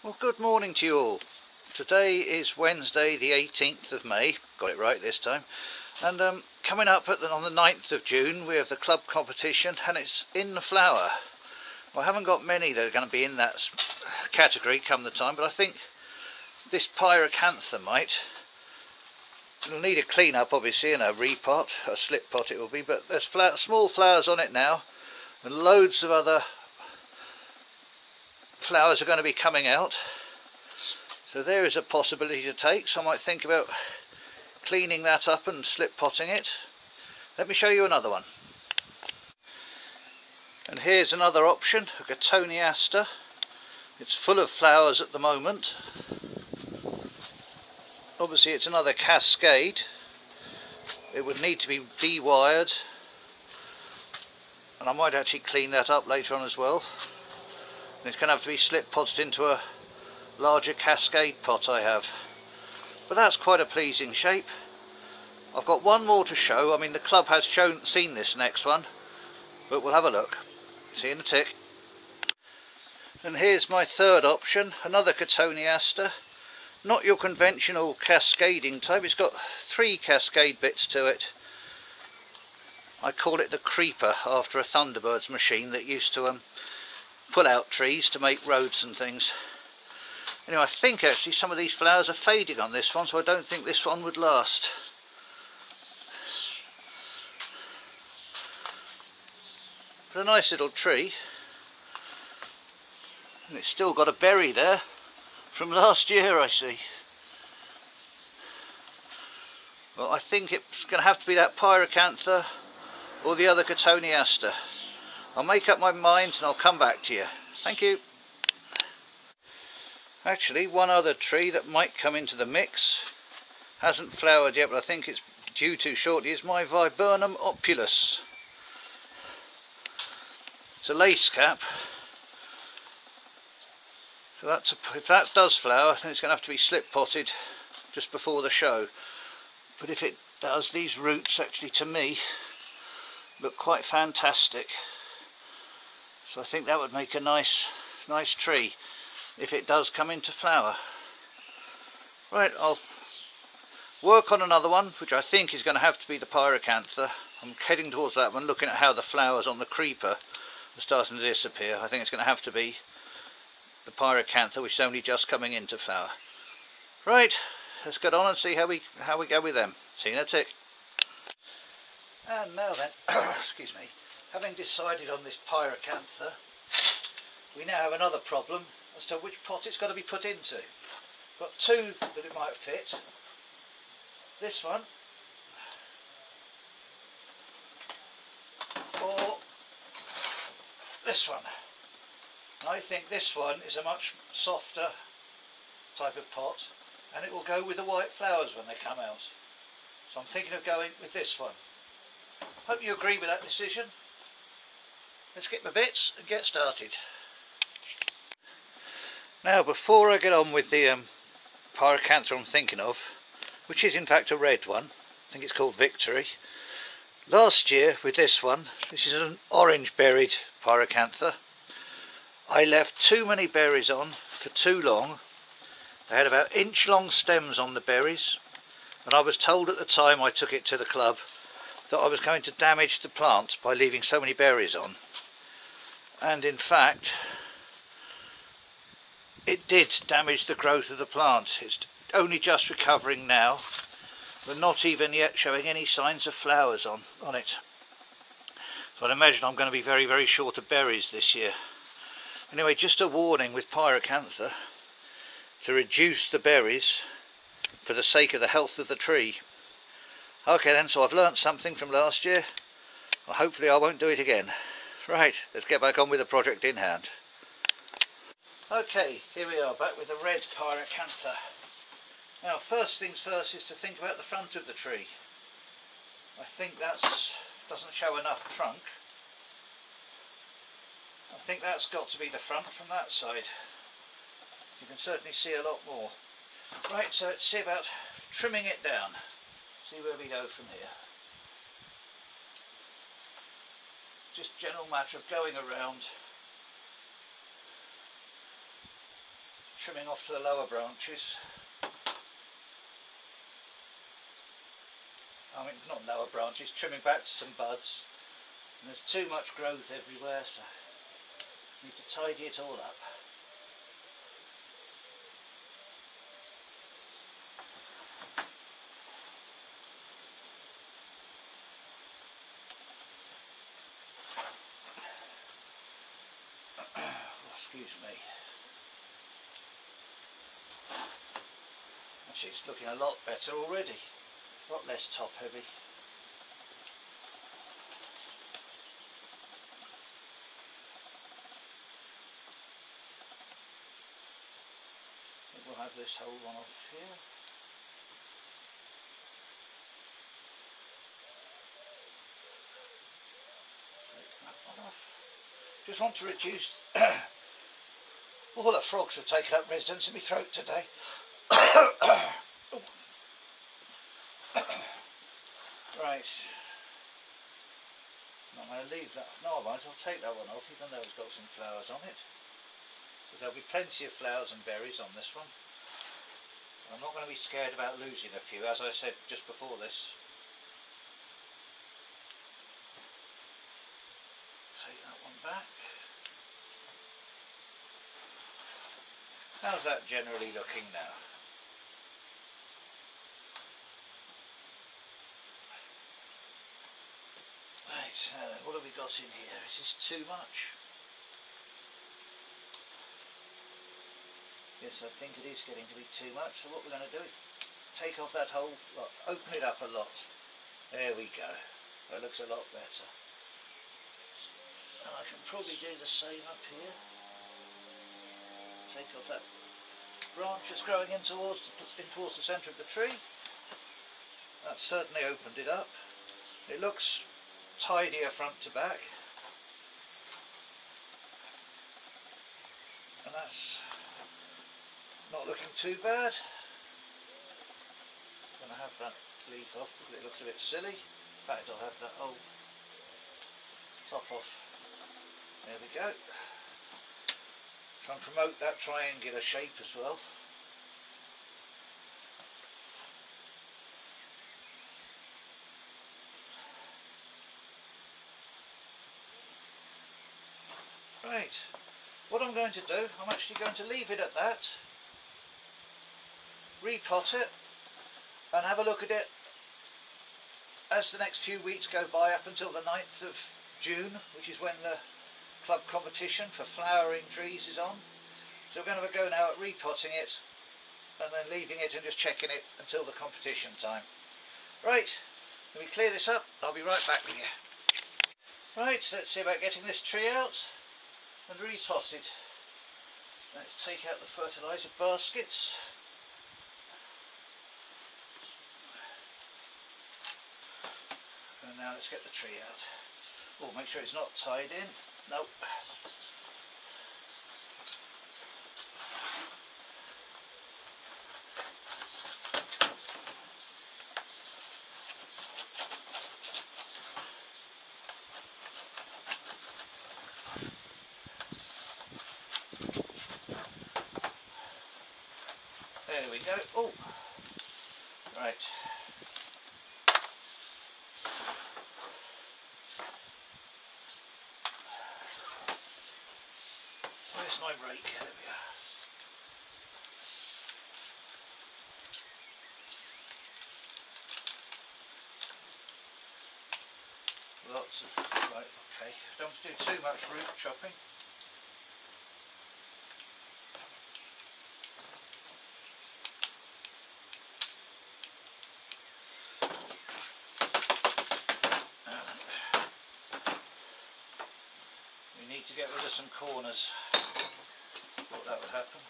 Well, good morning to you all. Today is Wednesday the 18th of May, got it right this time, and coming up on the 9th of June we have the club competition and it's in the flower. Well, I haven't got many that are going to be in that category come the time, but I think this Pyracantha might. It'll need a clean up obviously and a repot, a slip pot it will be, but there's small flowers on it now and loads of other flowers are going to be coming out, so there is a possibility to take. So I might think about cleaning that up and slip potting it. Let me show you another one. And here's another option, a Cotoneaster. It's full of flowers at the moment. Obviously it's another cascade. It would need to be de-wired, and I might actually clean that up later on as well. It's going to have to be slip potted into a larger cascade pot I have. But that's quite a pleasing shape. I've got one more to show. I mean, the club has seen this next one, but we'll have a look. See you in a tick. And here's my third option, another Cotoneaster. Not your conventional cascading type. It's got 3 cascade bits to it. I call it the creeper after a Thunderbird's machine that used to pull out trees to make roads and things. Anyway, I think actually some of these flowers are fading on this one, so I don't think this one would last. But a nice little tree, and it's still got a berry there from last year, I see. Well, I think it's going to have to be that Pyracantha or the other Cotoneaster. I'll make up my mind and I'll come back to you. Thank you. Actually, one other tree that might come into the mix, hasn't flowered yet but I think it's due to shortly, is my Viburnum opulus. It's a lace cap. So if that does flower, then it's going to have to be slip potted just before the show. But if it does, these roots actually to me look quite fantastic. So I think that would make a nice tree if it does come into flower. Right, I'll work on another one, which I think is going to have to be the Pyracantha. I'm heading towards that one, looking at how the flowers on the creeper are starting to disappear. I think it's going to have to be the Pyracantha, which is only just coming into flower. Right, let's get on and see how we go with them. See you in a tick. And now then, excuse me. Having decided on this Pyracantha, we now have another problem as to which pot it's got to be put into. Got 2 that it might fit. This one, or this one. I think this one is a much softer type of pot, and it will go with the white flowers when they come out. So I'm thinking of going with this one. Hope you agree with that decision. Let's get my bits and get started. Now, before I get on with the Pyracantha I'm thinking of, which is in fact a red one, I think it's called Victory. Last year with this one, this is an orange berried Pyracantha, I left too many berries on for too long. They had about inch long stems on the berries, and I was told at the time I took it to the club that I was going to damage the plant by leaving so many berries on. And in fact it did damage the growth of the plant. It's only just recovering now, but not even yet showing any signs of flowers on it. So I'd imagine I'm going to be very, very short of berries this year. Anyway, just a warning with Pyracantha to reduce the berries for the sake of the health of the tree. Okay then, so I've learnt something from last year. Well, hopefully I won't do it again. Right, let's get back on with the project in hand. Okay, here we are, back with the red Pyracantha. Now, first things first is to think about the front of the tree. I think that doesn't show enough trunk. I think that's got to be the front from that side. You can certainly see a lot more. Right, so let's see about trimming it down. See where we go from here. Just general matter of going around, trimming off to the lower branches. I mean, not lower branches, trimming back to some buds. And there's too much growth everywhere, so I need to tidy it all up. Excuse me. Actually, it's looking a lot better already. A lot less top heavy. I think we'll have this whole one off here. Take that one off. Just want to reduce all the frogs have taken up residence in my throat today. Right. I'm going to leave that. No, I won't. I'll take that one off, even though it's got some flowers on it. Because there'll be plenty of flowers and berries on this one. I'm not going to be scared about losing a few, as I said just before this. Take that one back. How's that generally looking now? Right, what have we got in here? Is this too much? Yes, I think it is getting to be too much, so what we're going to do is take off that whole lot, open it up a lot. There we go. That looks a lot better. And I can probably do the same up here. Take off that branch that's growing in towards the centre of the tree. That's certainly opened it up. It looks tidier front to back. And that's not looking too bad. I'm going to have that leaf off because it looks a bit silly. In fact, I'll have that whole top off. There we go. Try and promote that triangular shape as well. Right, what I'm going to do, I'm actually going to leave it at that, repot it and have a look at it as the next few weeks go by up until the 9th of June, which is when the club competition for flowering trees is on. So we're going to have a go now at repotting it and then leaving it and just checking it until the competition time. Right, let me clear this up, I'll be right back with you. Right, let's see about getting this tree out and repotted. Let's take out the fertiliser baskets. And now let's get the tree out. Oh, make sure it's not tied in. Nope. There we go. Oh, right. Where's my rake? There we are. Lots of, right, okay. Don't do too much root chopping. We need to get rid of some corners. Thought that would happen.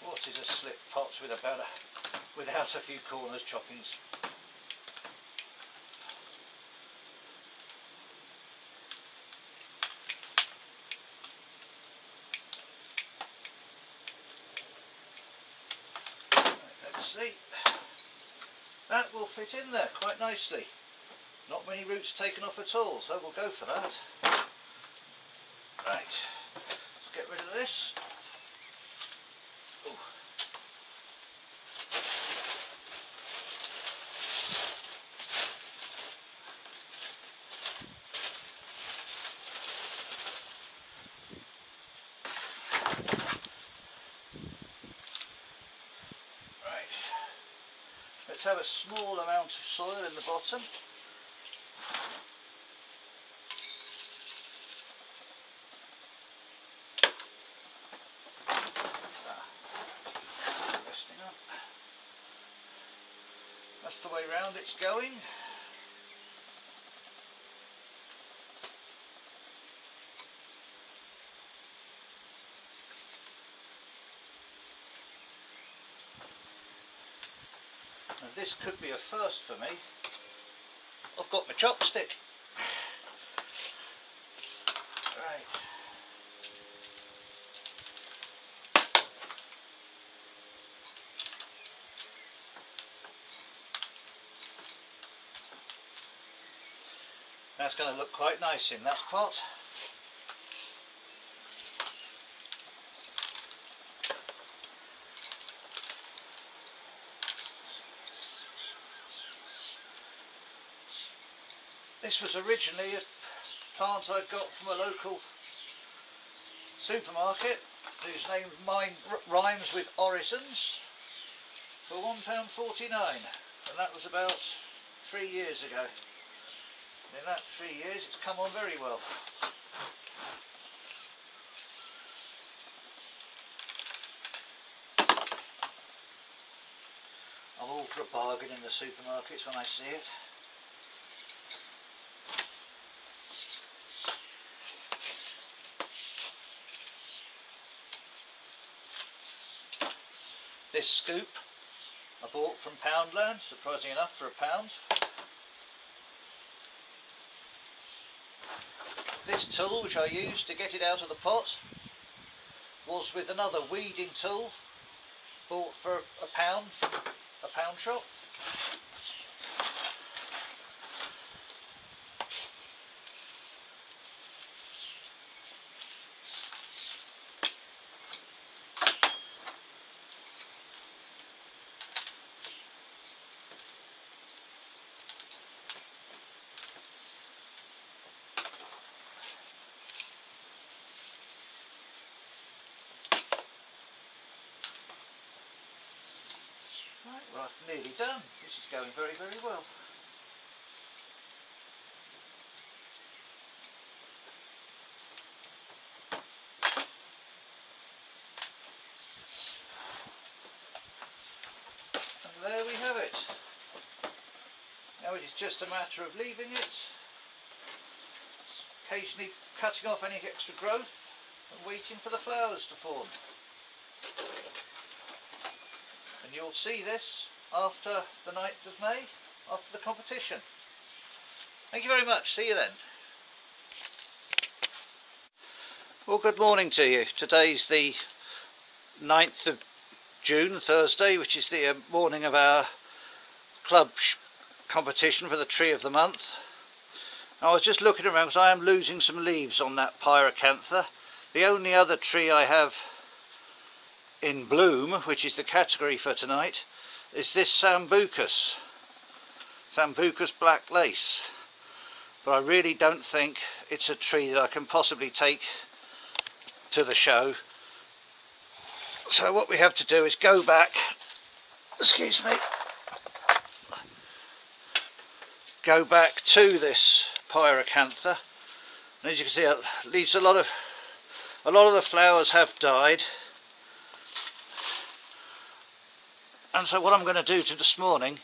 What is a slip pot without a few corners choppings? see, that will fit in there quite nicely. Not many roots taken off at all, so we'll go for that. Right, let's get rid of this. Ooh. Right, let's have a small amount of soil in the bottom. That's the way round it's going. Now this could be a first for me. I've got my chopstick. Right. That's going to look quite nice in that pot. This was originally a plant I got from a local supermarket whose name rhymes with orisons for £1.49, and that was about 3 years ago. In that 3 years it's come on very well. I'm all for a bargain in the supermarkets when I see it. This scoop I bought from Poundland, surprisingly enough, for £1. This tool, which I used to get it out of the pot, was with another weeding tool bought for £1 from a pound shop. Right, well, I've nearly done. This is going very, very well. And there we have it. Now it is just a matter of leaving it, occasionally cutting off any extra growth and waiting for the flowers to form. And you'll see this after the 9th of May, after the competition. Thank you very much. See you then. Well, good morning to you. Today's the 9th of June, Thursday, which is the morning of our club competition for the tree of the month. I was just looking around because I am losing some leaves on that Pyracantha. The only other tree I have in bloom, which is the category for tonight, is this Sambucus black lace, but I really don't think it's a tree that I can possibly take to the show. So what we have to do is go back, excuse me, go back to this Pyracantha, and as you can see, it leaves a lot of the flowers have died. And so what I'm going to do this morning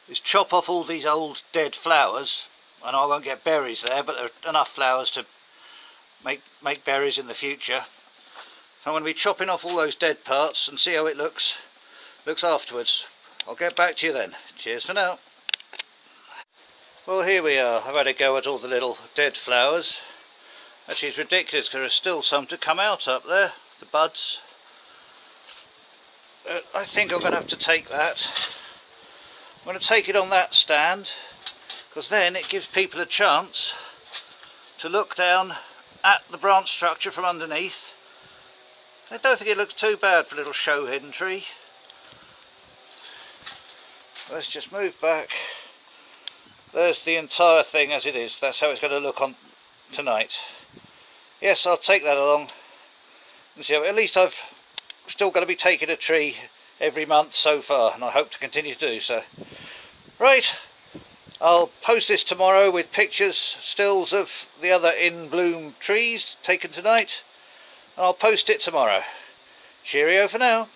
is chop off all these old dead flowers, and I won't get berries there, but there are enough flowers to make berries in the future. So I'm going to be chopping off all those dead parts and see how it looks afterwards. I'll get back to you then. Cheers for now. Well, here we are. I've had a go at all the little dead flowers. Actually, it's ridiculous because there's still some to come out up there, the buds. I think I'm going to have to take that. I'm going to take it on that stand, because then it gives people a chance to look down at the branch structure from underneath. I don't think it looks too bad for a little show hidden tree. Let's just move back. There's the entire thing as it is. That's how it's going to look on tonight. Yes, I'll take that along. And see, at least I've still got to be taking a tree every month so far, and I hope to continue to do so. Right, I'll post this tomorrow with pictures, stills of the other in bloom trees taken tonight, and I'll post it tomorrow. Cheerio for now.